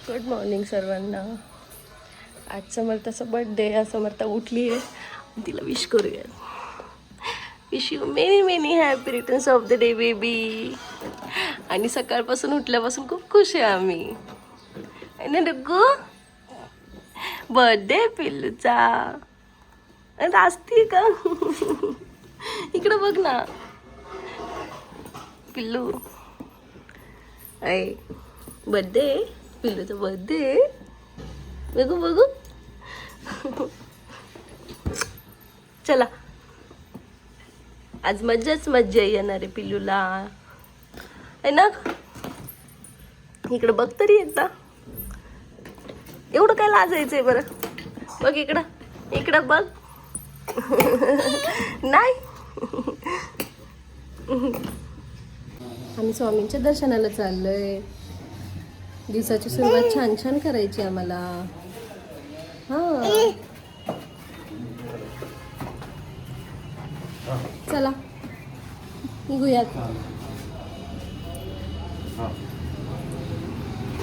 Good morning सर्वांना. आज समर्थाचा birthday आहे. समर्था उठली आहे, तिला विश करूया. Wish you many many happy returns of the day baby. आणि सकाळपासून उठल्यापासून खूप खुश आहे आम्ही. आणि डुग्गू बर्थडे पिल्लूचा असती का? इकडं बघ ना पिल्लू. ऐ बर्थडे पिल्लूचा बर्थडे. बघू बघू. चला आज मज्जाच मज्जा येणार आहे पिल्लूला, आहे ना? इकडं बघ तरी एकदा. एवढं काय लाजायचंय बरं? बघ इकडं, इकडं बघ. नाही. आम्ही स्वामींच्या दर्शनाला चाललोय. दिवसाची सुरुवात छान छान करायची आम्हाला. हा चला निघूयात.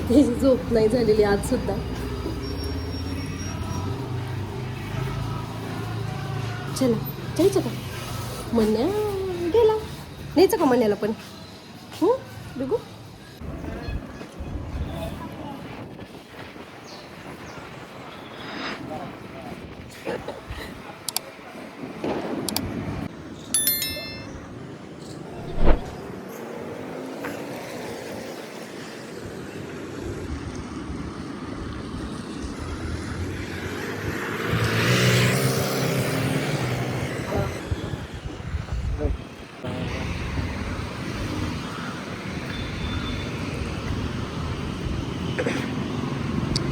त्याची झोप नाही झालेली आज सुद्धा. चला जायचं का? म्हण्या गेला. न्यायचं का म्हण्याला पण? बघू.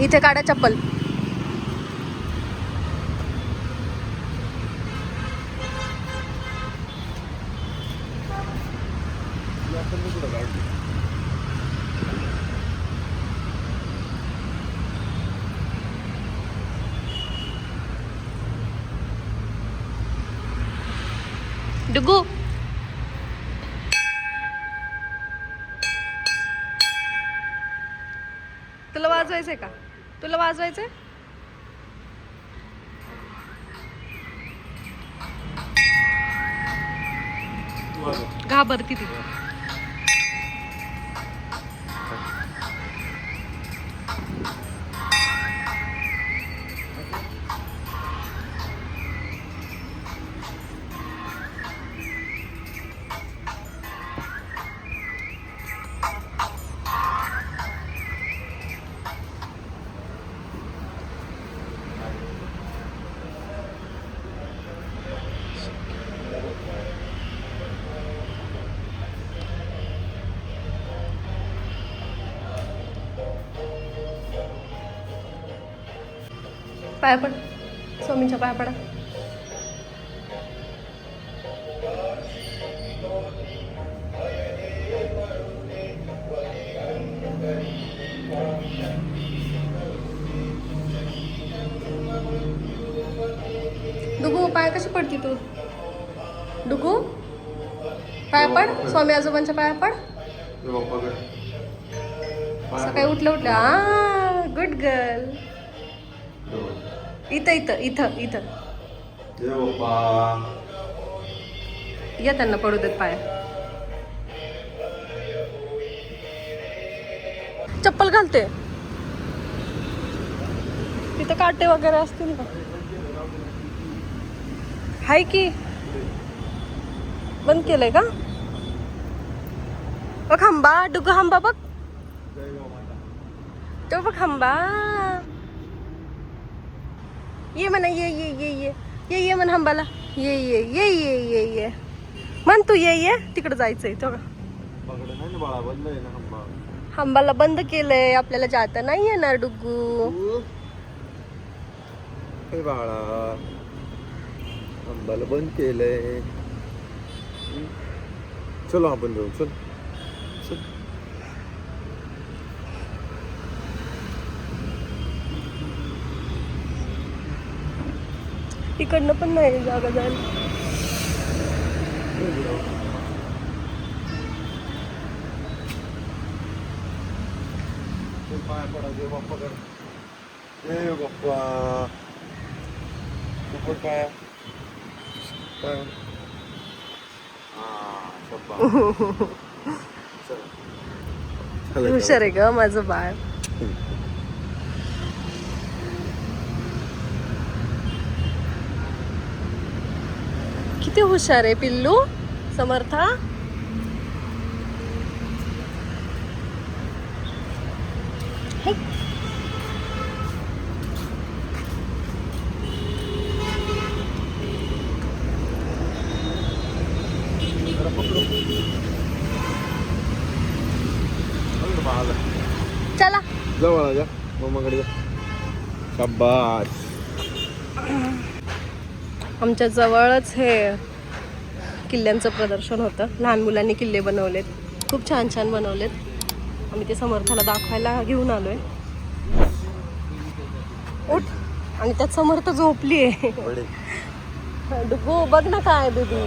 इथे काढा चप्पल. डुगू तुला वाजवायचंय का? तुला वाजवायचंय? घाबरती ती. पाया पड. स्वामींच्या पाया पडा. डुगू पाया कशी पडती तू? डुगू पाया पड. स्वामी आजोबांच्या पाया पड. सकाळी उठल्या उठल्या. Good girl. इथं इथं इथं इथं या. त्यांना पडू देत पाया. चप्पल घालते. तिथं काटे वगैरे असतील का? हाय की बंद केलंय का? बघ हंबा. डुगू हंबा बघ. तो बघ हंबा. ये म्हणा. ये ये ये ये ये ये म्हण हंबाला. ये ये ये ये ये ये म्हण तू. ये ये. तिकडे जायचंय. तो हंबाला बंद केलंय. आपल्याला जाता नाही येणार डुग्गू. बाळा हंबाला बंद केलंय. चलो आपण जाऊ. चल चल. इकडनं पण नाही जागा जायला. पाया पडा जय बाप्पा कर जय बाप्पा ऊपर पाया पाया हुशार आहे ग माझं बाळ. किती हुशार आहे पिल्लू समर्था. हे. चला जवळ जा मम्माकडे जा. शाबास. आमच्या जवळच हे किल्ल्यांचं प्रदर्शन होतं. लहान मुलांनी किल्ले बनवलेत, खूप छान छान बनवलेत. आम्ही ते समर्थाला दाखवायला घेऊन आलोय. उठ. आणि त्यात समर्थ झोपली आहे. डुगू बघ ना काय दीदी.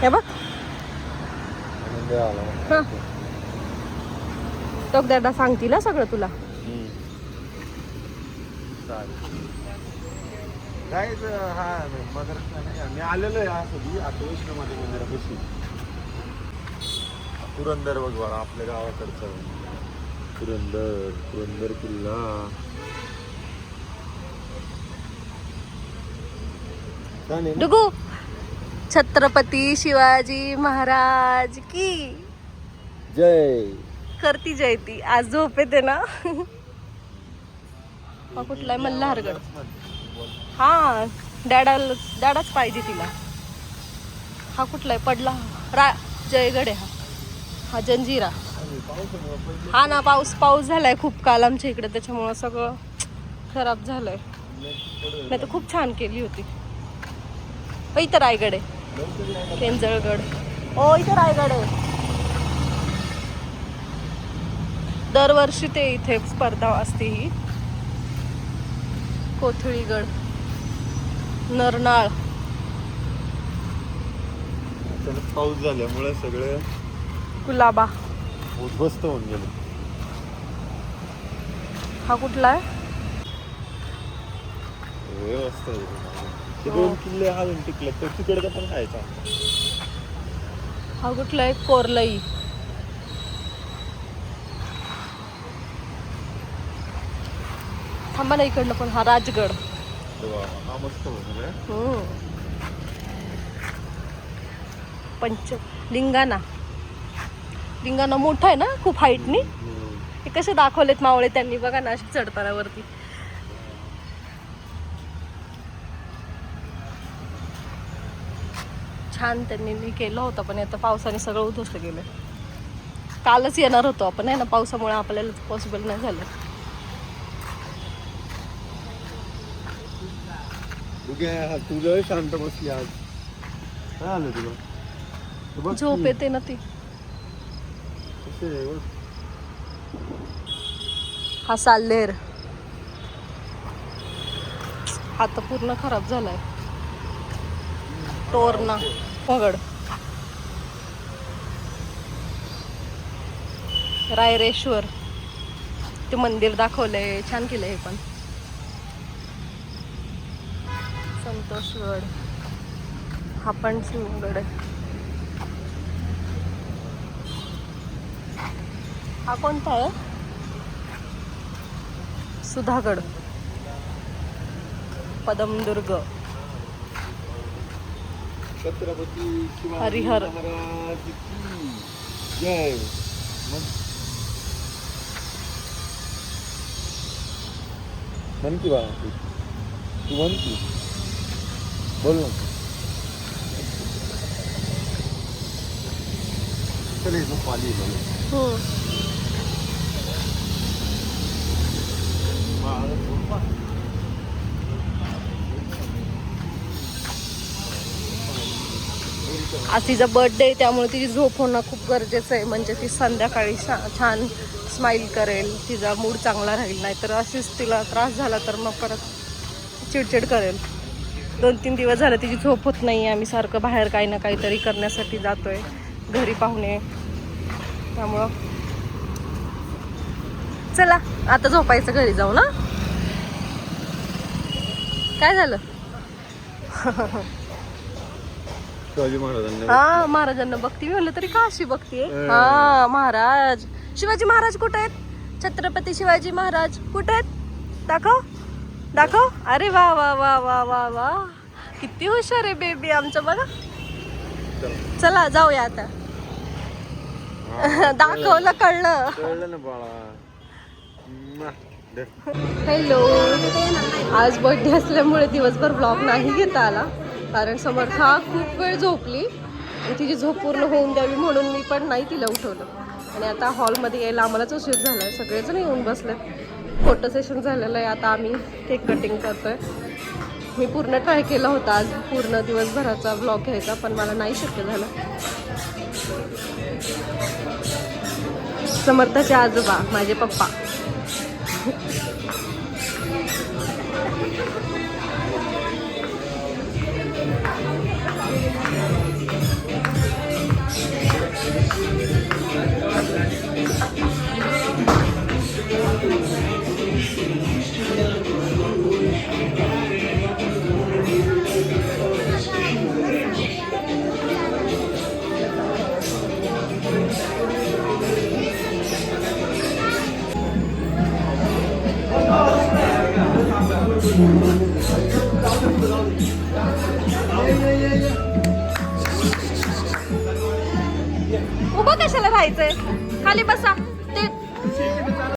हे बघ टोक दादा सांगतील सगळं तुला. काहीच हा मदरसा नाही. मी आलेलो आहे असं आता वैष्णवमध्ये मंदिरापाशी. पुरंदर बघ बाळा आपल्या गावाकडचं. पुरंदर किल्ला. डुगू छत्रपती शिवाजी महाराज की जय. करती जयती. आज झोप येते ना. हा कुठला आहे मल्हारगड. हा डॅडाच पाहिजे तिला. हा कुठला आहे पडला जयगड आहे. हा जंजिरा. हा ना पाऊस झालाय खूप काल आमच्या इकडे, त्याच्यामुळं सगळं खराब झालंय. नाही तर खूप छान केली होती. इथं रायगड आहे. केंजळगड. ओ इथं रायगड आहे. दरवर्षी ते इथे स्पर्धा असते ही. कोथळीगड. नरनाळ. पाऊस झाल्यामुळे सगळे कुलाबा उद्ध्वस्त होऊन गेले. हा कुठला आहे. ते 2 किल्ले अजून टिकले तर तिकडे पण खायचा. हा कुठला आहे कोरलई. थांबा ना इकडनं पण. हा राजगड. हा मस्त लिंगाणा मोठा आहे ना खूप हाईटनी. हे कसे दाखवलेत मावळे त्यांनी बघा ना अशी चढताना वरती. छान त्यांनी केलं होतं, पण आता पावसाने सगळं उद्ध्वस्त गेलं. कालच येणार होतो आपण आहे ना, पावसामुळे आपल्याला पॉसिबल नाही झालं. तुझं शांत बसली आज. काय आलं तुला. झोप येते ना ती. हा साल्लेर. हा तर पूर्ण खराब झालाय. तोरणा पगड. रायरेश्वर. ते मंदिर दाखवलंय, छान केलंय हे पण. संतोषगड. हा पण सिंहगड आहे. हा कोणता आहे. सुधागड. पदमदुर्ग. छत्रपती शिवाजी हरिहर. महाराज की जय. म्हण की बाळा तू म्हण की. बोल ना. चल हे झोप आली आज तिचा बर्थडे, त्यामुळे तिची झोप होणं खूप गरजेचं आहे. म्हणजे ती संध्याकाळी छान स्माइल करेल, तिचा मूड चांगला राहील. नाहीतर अशीच तिला त्रास झाला तर मग परत चिडचिड करेल. 2-3 दिवस झाले तिची झोप होत नाही. आम्ही सारखं बाहेर काही ना काहीतरी करण्यासाठी जातोय, घरी पाहुणे. त्यामुळं चला आता झोपायचं, घरी जाऊ ना. काय झालं? शिवाजी महाराजांना हा महाराजांना बघती मी, म्हणलं तरी का अशी बघतीये. हा महाराज, शिवाजी महाराज कुठे आहेत? छत्रपती शिवाजी महाराज कुठे आहेत? दाखव दाखव. अरे वा वा वा वा वा वा, किती हुशार आहे बेबी आमचं बघा. चला जाऊया आता. दाखवलं कळलं. कळलं ना बाळा. हॅलो, आज बर्थडे असल्यामुळे दिवसभर ब्लॉग नाही घेता आला, कारण समर्था खूप वेळ झोपली आणि तिची झोप पूर्ण होऊन द्यावी म्हणून मी पण नाही तिला उठवलं. आणि आता हॉलमध्ये यायला आम्हालाच उशीर झाला आहे, सगळेजण येऊन बसले. फोटो सेशन झालेलं आहे, आता आम्ही केक कटिंग करतोय. मी पूर्ण ट्राय केला होता आज पूर्ण दिवसभराचा ब्लॉग घ्यायचा, पण मला नाही शक्य झालं. समर्थाचे आजोबा माझे पप्पा. उभं कशाला राहायचंय? खाली बसा. ते